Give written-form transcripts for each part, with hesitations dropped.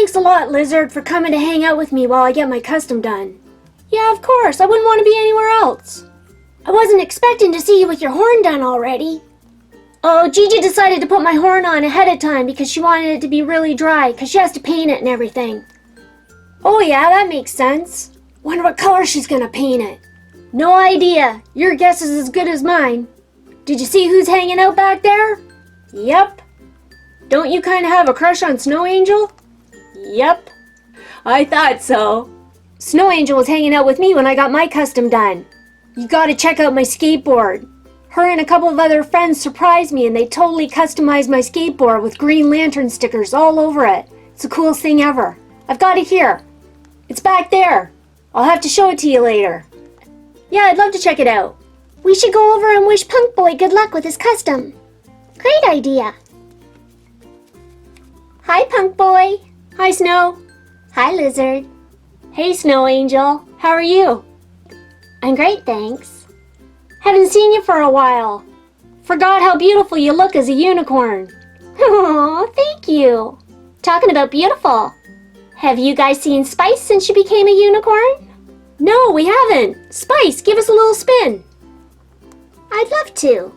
Thanks a lot, Lizard, for coming to hang out with me while I get my custom done. Yeah, of course, I wouldn't want to be anywhere else. I wasn't expecting to see you with your horn done already. Oh, Gigi decided to put my horn on ahead of time because she wanted it to be really dry because she has to paint it and everything. Oh yeah, that makes sense. Wonder what color she's gonna paint it. No idea. Your guess is as good as mine. Did you see who's hanging out back there? Yep. Don't you kind of have a crush on Snow Angel? Yep. I thought so. Snow Angel was hanging out with me when I got my custom done. You gotta check out my skateboard. Her and a couple of other friends surprised me and they totally customized my skateboard with Green Lantern stickers all over it. It's the coolest thing ever. I've got it here. It's back there. I'll have to show it to you later. Yeah, I'd love to check it out. We should go over and wish Punk Boi good luck with his custom. Great idea. Hi, Punk Boi. Hi, Snow. Hi, Lizard. Hey, Snow Angel. How are you? I'm great, thanks. Haven't seen you for a while. Forgot how beautiful you look as a unicorn. Oh, thank you. Talking about beautiful. Have you guys seen Spice since she became a unicorn? No, we haven't. Spice, give us a little spin. I'd love to.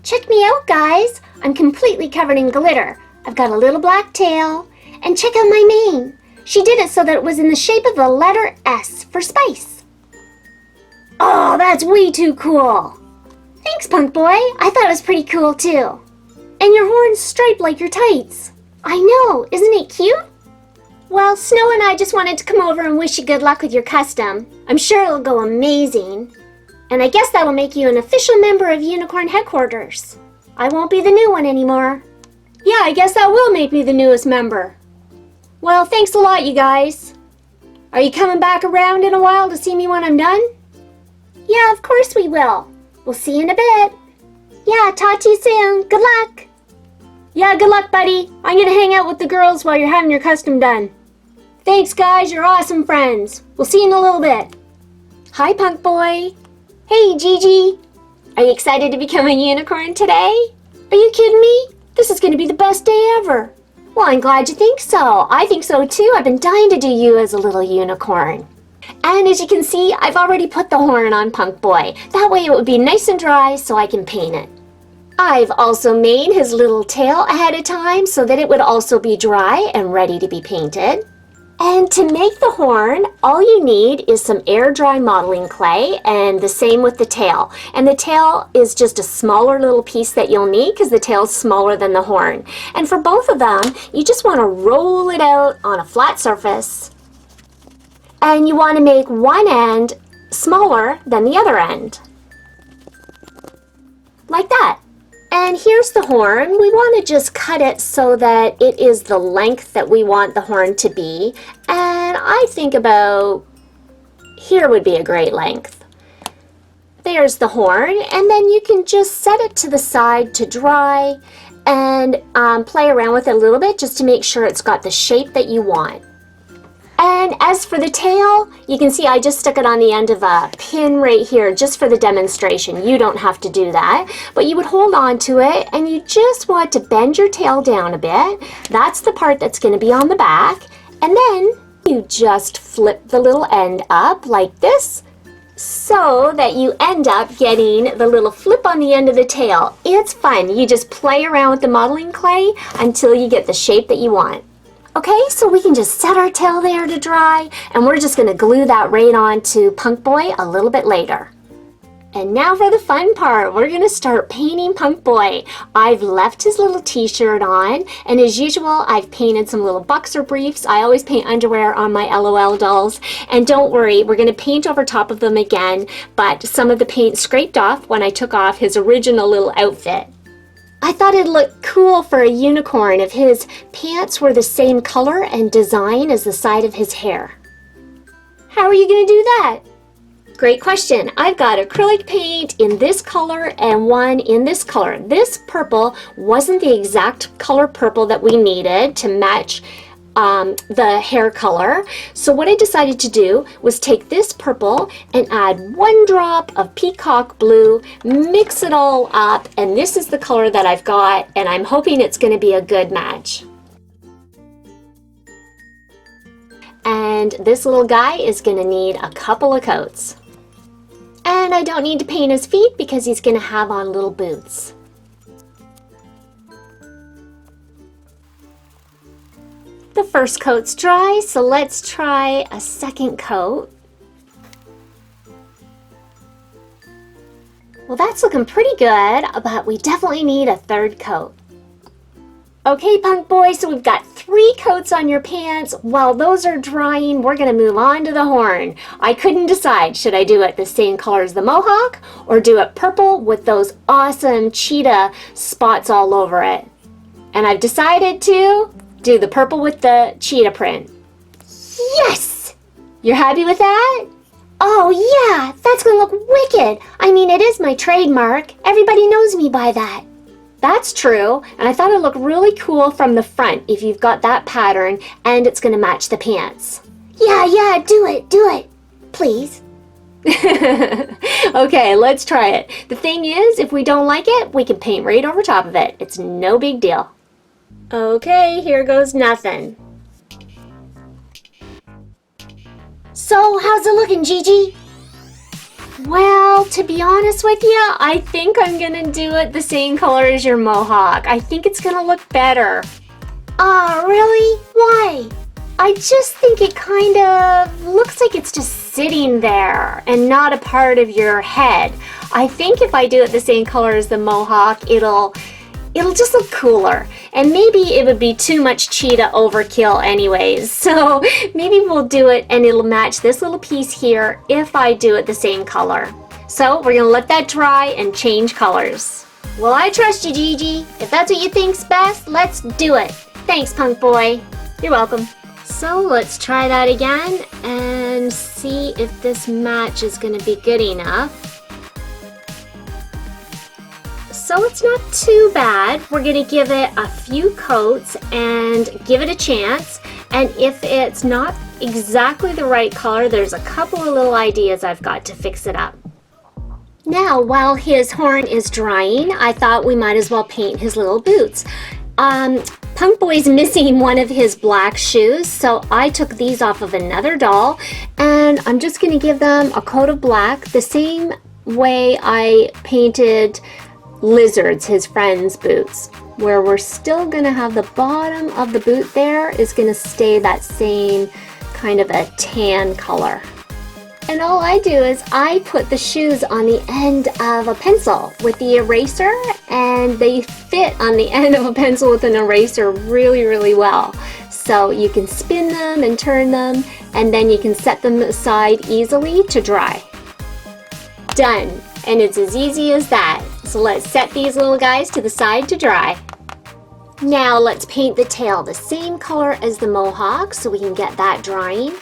Check me out, guys. I'm completely covered in glitter. I've got a little black tail. And check out my mane. She did it so that it was in the shape of the letter S for Spice. Oh, that's way too cool. Thanks, Punk Boi. I thought it was pretty cool, too. And your horn's striped like your tights. I know. Isn't it cute? Well, Snow and I just wanted to come over and wish you good luck with your custom. I'm sure it'll go amazing. And I guess that'll make you an official member of Unicorn Headquarters. I won't be the new one anymore. Yeah, I guess that will make me the newest member. Well, thanks a lot, you guys. Are you coming back around in a while to see me when I'm done? Yeah, of course we will. We'll see you in a bit. Yeah, talk to you soon. Good luck. Yeah, good luck, buddy. I'm gonna hang out with the girls while you're having your custom done. Thanks, guys. You're awesome friends. We'll see you in a little bit. Hi, Punk Boi. Hey, Gigi. Are you excited to become a unicorn today? Are you kidding me? This is gonna be the best day ever. Well, I'm glad you think so. I think so, too. I've been dying to do you as a little unicorn. And as you can see, I've already put the horn on Punk Boi. That way it would be nice and dry so I can paint it. I've also made his little tail ahead of time so that it would also be dry and ready to be painted. And to make the horn, all you need is some air dry modeling clay, and the same with the tail. And the tail is just a smaller little piece that you'll need because the tail is smaller than the horn. And for both of them, you just want to roll it out on a flat surface. And you want to make one end smaller than the other end. Like that. And here's the horn. We want to just cut it so that it is the length that we want the horn to be. And I think about here would be a great length. There's the horn, and then you can just set it to the side to dry and play around with it a little bit just to make sure it's got the shape that you want. And as for the tail, you can see I just stuck it on the end of a pin right here just for the demonstration. You don't have to do that, but you would hold on to it and you just want to bend your tail down a bit. That's the part that's going to be on the back. And then you just flip the little end up like this so that you end up getting the little flip on the end of the tail. It's fun. You just play around with the modeling clay until you get the shape that you want. Okay, so we can just set our tail there to dry, and we're just going to glue that right on to Punk Boi a little bit later. And now for the fun part, we're going to start painting Punk Boi. I've left his little t-shirt on, and as usual, I've painted some little boxer briefs. I always paint underwear on my LOL dolls, and don't worry, we're going to paint over top of them again, but some of the paint scraped off when I took off his original little outfit. I thought it'd look cool for a unicorn if his pants were the same color and design as the side of his hair. How are you going to do that? Great question. I've got acrylic paint in this color and one in this color. This purple wasn't the exact color purple that we needed to match the hair color. So what I decided to do was take this purple and add one drop of peacock blue, mix it all up, and this is the color that I've got, and I'm hoping it's going to be a good match. And this little guy is gonna need a couple of coats. And I don't need to paint his feet because he's gonna have on little boots. The first coat's dry, so let's try a second coat. Well, that's looking pretty good, but we definitely need a third coat. Okay, Punk Boy, so we've got 3 coats on your pants. While those are drying, we're gonna move on to the horn. I couldn't decide, should I do it the same color as the mohawk or do it purple with those awesome cheetah spots all over it? And I've decided to do the purple with the cheetah print. Yes! You're happy with that? Oh yeah, that's gonna look wicked. I mean, it is my trademark. Everybody knows me by that. That's true, and I thought it looked really cool from the front if you've got that pattern and it's gonna match the pants. Yeah, do it, please. Okay, let's try it. The thing is, if we don't like it, we can paint right over top of it. It's no big deal. Okay, here goes nothing. So, how's it looking, Gigi? Well, to be honest with you, I think I'm gonna do it the same color as your mohawk. I think it's gonna look better. Really? Why? I just think it kind of looks like it's just sitting there and not a part of your head. I think if I do it the same color as the mohawk, it'll just look cooler. And maybe it would be too much cheetah overkill anyways. So maybe we'll do it and it'll match this little piece here if I do it the same color. So we're gonna let that dry and change colors. Well, I trust you, Gigi. If that's what you think's best, let's do it. Thanks, Punk Boy. You're welcome. So let's try that again and see if this match is gonna be good enough. So it's not too bad. We're gonna give it a few coats and give it a chance. And if it's not exactly the right color, there's a couple of little ideas I've got to fix it up. Now, while his horn is drying, I thought we might as well paint his little boots. Punk Boy's missing one of his black shoes, so I took these off of another doll, and I'm just gonna give them a coat of black, the same way I painted Lizard's, his friend's boots, where we're still gonna have the bottom of the boot there is gonna stay that same kind of a tan color. And all I do is I put the shoes on the end of a pencil with the eraser, and they fit on the end of a pencil with an eraser really, really well. So you can spin them and turn them, and then you can set them aside easily to dry. Done. And it's as easy as that. So let's set these little guys to the side to dry. Now let's paint the tail the same color as the mohawk so we can get that drying.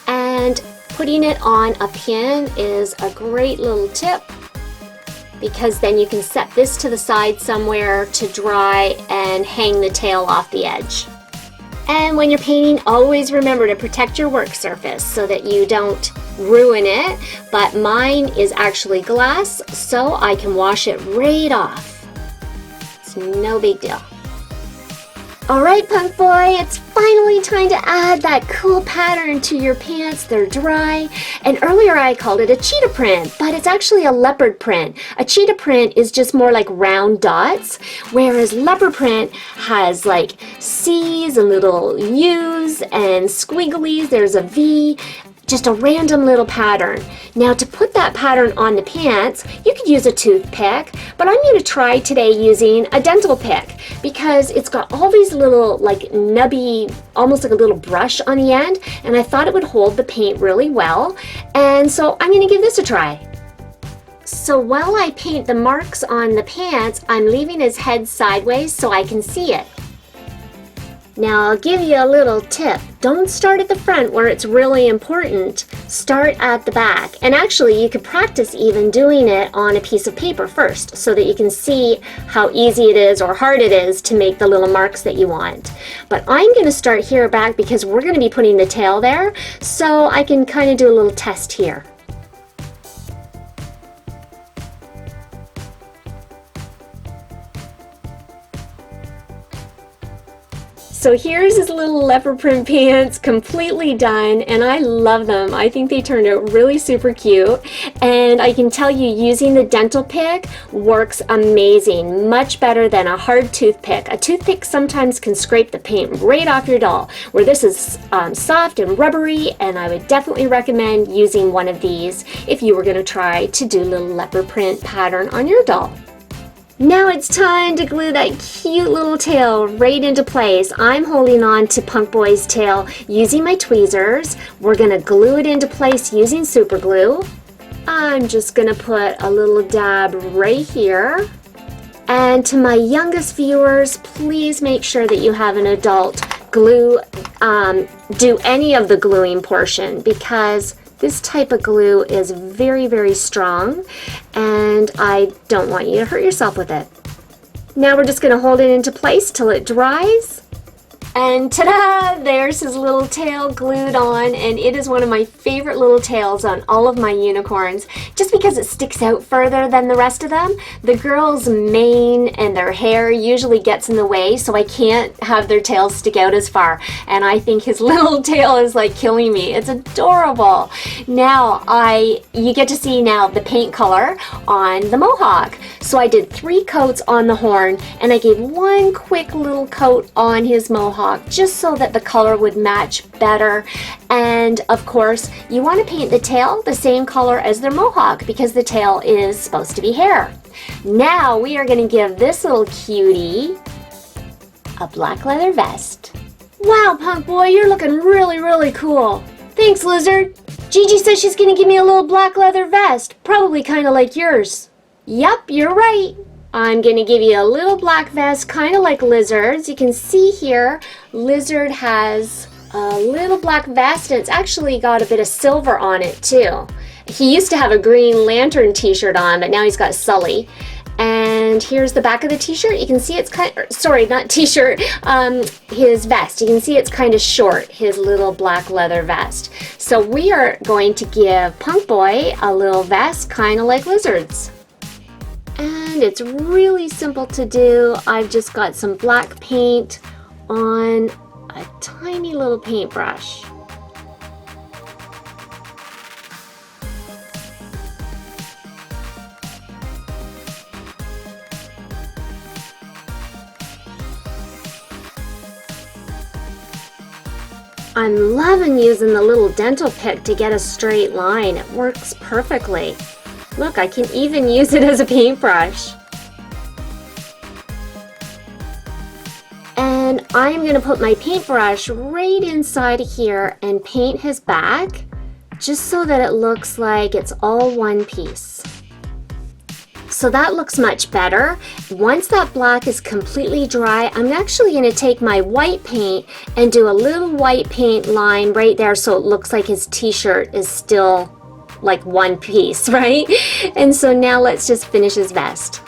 And putting it on a pin is a great little tip because then you can set this to the side somewhere to dry and hang the tail off the edge. And when you're painting, always remember to protect your work surface so that you don't ruin it. But mine is actually glass, so I can wash it right off. It's no big deal. All right, Punk Boy, it's finally time to add that cool pattern to your pants. They're dry. And earlier I called it a cheetah print, but it's actually a leopard print. A cheetah print is just more like round dots, whereas leopard print has like C's and little U's and squigglies. There's a V. Just a random little pattern. Now to put that pattern on the pants, you could use a toothpick, but I'm going to try today using a dental pick because it's got all these little like nubby, almost like a little brush on the end, and I thought it would hold the paint really well, and so I'm going to give this a try. So while I paint the marks on the pants, I'm leaving his head sideways so I can see it. Now I'll give you a little tip. Don't start at the front where it's really important. Start at the back. And actually you could practice even doing it on a piece of paper first so that you can see how easy it is or hard it is to make the little marks that you want. But I'm going to start here back because we're going to be putting the tail there, so I can kind of do a little test here. So So here's his little leopard print pants, completely done, and I love them. I think they turned out really super cute, and I can tell you using the dental pick works amazing, much better than a hard toothpick. A toothpick sometimes can scrape the paint right off your doll, where this is soft and rubbery, and I would definitely recommend using one of these if you were going to try to do little leopard print pattern on your doll. Now it's time to glue that cute little tail right into place. I'm holding on to Punk Boi's tail using my tweezers. We're going to glue it into place using super glue. I'm just going to put a little dab right here. And to my youngest viewers, please make sure that you have an adult glue, do any of the gluing portion, because this type of glue is very, very strong, and I don't want you to hurt yourself with it. Now we're just going to hold it into place till it dries. And ta-da! There's his little tail glued on, and it is one of my favorite little tails on all of my unicorns, just because it sticks out further than the rest of them. The girls' mane and their hair usually gets in the way, so I can't have their tails stick out as far, and I think his little tail is like killing me. It's adorable. Now you get to see now the paint color on the mohawk. So I did 3 coats on the horn, and I gave 1 quick little coat on his mohawk, just so that the color would match better. And of course, you want to paint the tail the same color as their mohawk, because the tail is supposed to be hair. Now we are going to give this little cutie a black leather vest. Wow, Punk Boi, you're looking really, really cool. Thanks, Lizard. Gigi says she's going to give me a little black leather vest, probably kind of like yours. Yup, you're right. I'm going to give you a little black vest, kind of like Lizard's. You can see here, Lizard has a little black vest, and it's actually got a bit of silver on it too. He used to have a Green Lantern t-shirt on, but now he's got Sully. And here's the back of the t-shirt. You can see it's kind of, sorry, not t-shirt, his vest. You can see it's kind of short, his little black leather vest. So we are going to give Punk Boi a little vest, kind of like Lizard's. And it's really simple to do. I've just got some black paint on a tiny little paintbrush. I'm loving using the little dental pick to get a straight line. It works perfectly. Look, I can even use it as a paintbrush. And I'm going to put my paintbrush right inside here and paint his back, just so that it looks like it's all one piece. So that looks much better. Once that black is completely dry, I'm actually going to take my white paint and do a little white paint line right there, so it looks like his t-shirt is still like one piece, right? And so now let's just finish his vest.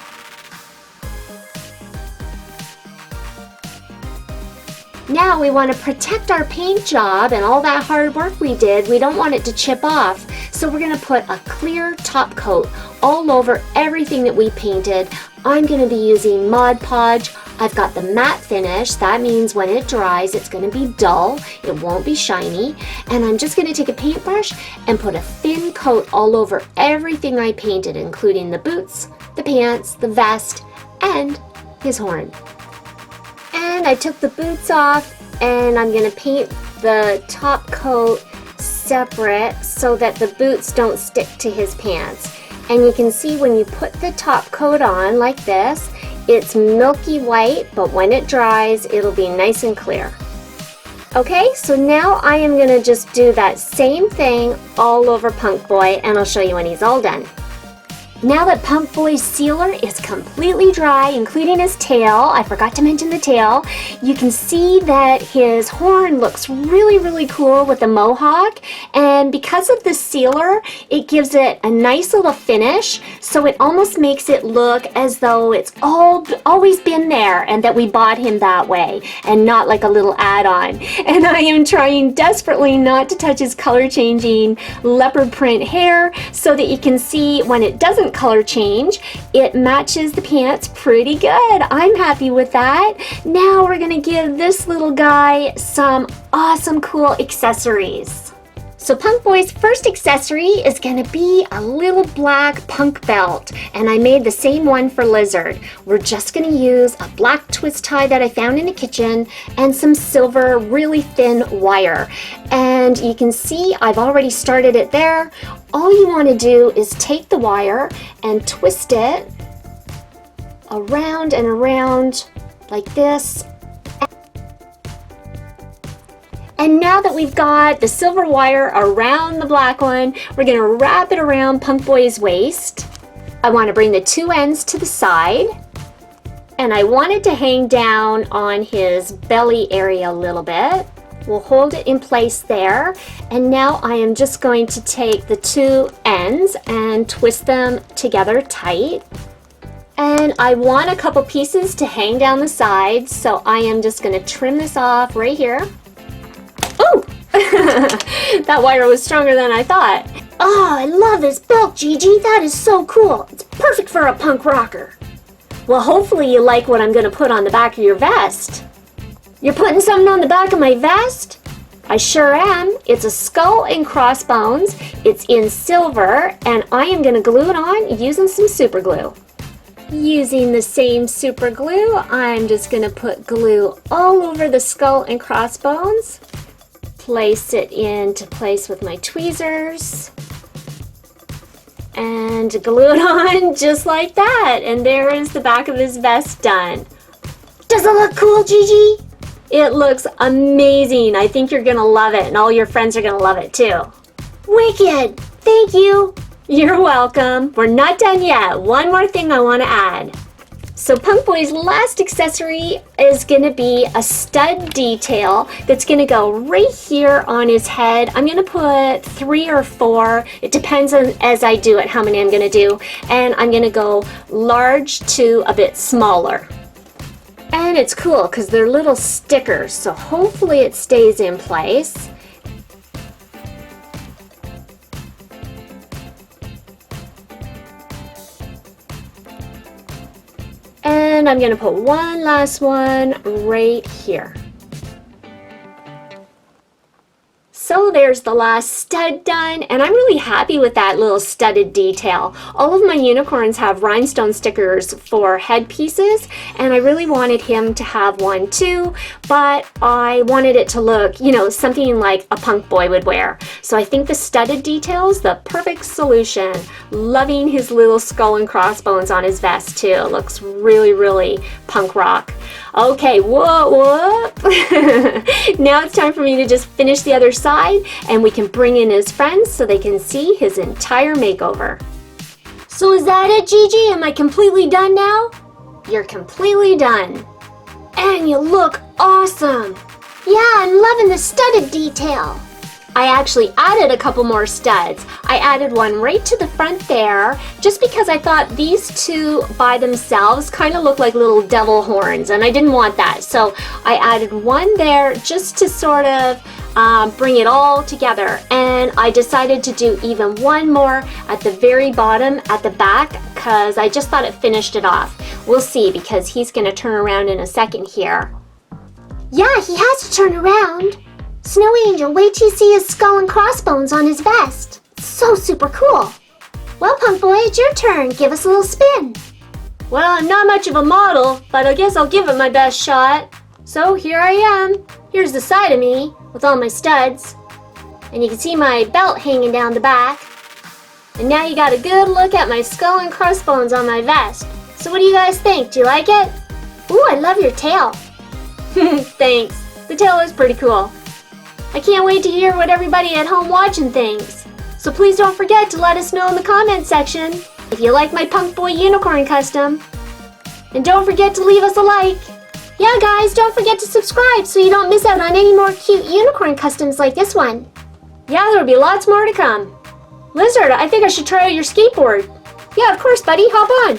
Now we want to protect our paint job and all that hard work we did. We don't want it to chip off. So we're going to put a clear top coat all over everything that we painted. I'm going to be using Mod Podge. I've got the matte finish. That means when it dries, it's going to be dull. It won't be shiny. And I'm just going to take a paintbrush and put a thin coat all over everything I painted, including the boots, the pants, the vest, and his horn. And I took the boots off, and I'm going to paint the top coat separate so that the boots don't stick to his pants. And you can see when you put the top coat on like this, it's milky white, but when it dries, it'll be nice and clear. Okay, so now I am going to just do that same thing all over Punk Boi, and I'll show you when he's all done. Now that Punk Boi's sealer is completely dry, including his tail, I forgot to mention the tail, you can see that his horn looks really, really cool with the mohawk. And because of the sealer, it gives it a nice little finish, so it almost makes it look as though it's always been there and that we bought him that way and not like a little add-on. And I am trying desperately not to touch his color-changing leopard print hair so that you can see when it doesn't different color change. It matches the pants pretty good. I'm happy with that. Now we're gonna give this little guy some awesome cool accessories. So Punk Boi's first accessory is gonna be a little black punk belt, and I made the same one for Lizard. We're just gonna use a black twist tie that I found in the kitchen and some silver really thin wire. And you can see I've already started it there. All you wanna do is take the wire and twist it around and around like this. And now that we've got the silver wire around the black one, we're gonna wrap it around Punk Boi's waist. I wanna bring the two ends to the side, and I want it to hang down on his belly area a little bit. We'll hold it in place there, and now I am just going to take the two ends and twist them together tight. And I want a couple pieces to hang down the sides, so I am just gonna trim this off right here. Oh, that wire was stronger than I thought. Oh, I love this belt, Gigi. That is so cool. It's perfect for a punk rocker. Well, hopefully you like what I'm going to put on the back of your vest. You're putting something on the back of my vest? I sure am. It's a skull and crossbones. It's in silver, and I am going to glue it on using some super glue. Using the same super glue, I'm just going to put glue all over the skull and crossbones. Place it into place with my tweezers and glue it on just like that. And there is the back of his vest done. Does it look cool, Gigi? It looks amazing. I think you're gonna love it, and all your friends are gonna love it too. Wicked! Thank you! You're welcome. We're not done yet. One more thing I want to add. So Punk Boi's last accessory is going to be a stud detail that's going to go right here on his head. I'm going to put 3 or 4. It depends on as I do it how many I'm going to do. And I'm going to go large to a bit smaller. And it's cool because they're little stickers, so hopefully it stays in place. And I'm going to put one last one right here. So there's the last stud done, and I'm really happy with that little studded detail. All of my unicorns have rhinestone stickers for headpieces, and I really wanted him to have one too, but I wanted it to look, you know, something like a Punk Boi would wear. So I think the studded detail is the perfect solution. Loving his little skull and crossbones on his vest too. It looks really, really punk rock. Okay, whoop. Now it's time for me to just finish the other side, and we can bring in his friends so they can see his entire makeover. So is that it, Gigi? Am I completely done now? You're completely done. And you look awesome. Yeah, I'm loving the studded detail. I actually added a couple more studs. I added one right to the front there, just because I thought these two by themselves kind of look like little devil horns, and I didn't want that. So I added one there just to sort of bring it all together. And I decided to do even one more at the very bottom at the back, because I just thought it finished it off. We'll see, because he's going to turn around in a second here. Yeah, he has to turn around. Snow Angel, wait till you see his skull and crossbones on his vest. It's so super cool. Well, Punk Boi, it's your turn. Give us a little spin. Well, I'm not much of a model, but I guess I'll give it my best shot. So here I am. Here's the side of me with all my studs. And you can see my belt hanging down the back. And now you got a good look at my skull and crossbones on my vest. So what do you guys think? Do you like it? Ooh, I love your tail. Thanks. The tail is pretty cool. I can't wait to hear what everybody at home watching thinks. So please don't forget to let us know in the comment section if you like my Punk Boi unicorn custom. And don't forget to leave us a like. Yeah guys, don't forget to subscribe so you don't miss out on any more cute unicorn customs like this one. Yeah, there'll be lots more to come. Lizard, I think I should try out your skateboard. Yeah, of course buddy, hop on.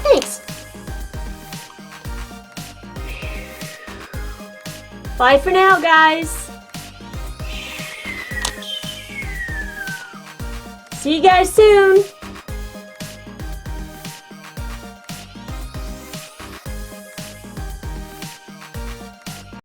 Thanks. Bye for now guys. See you guys soon!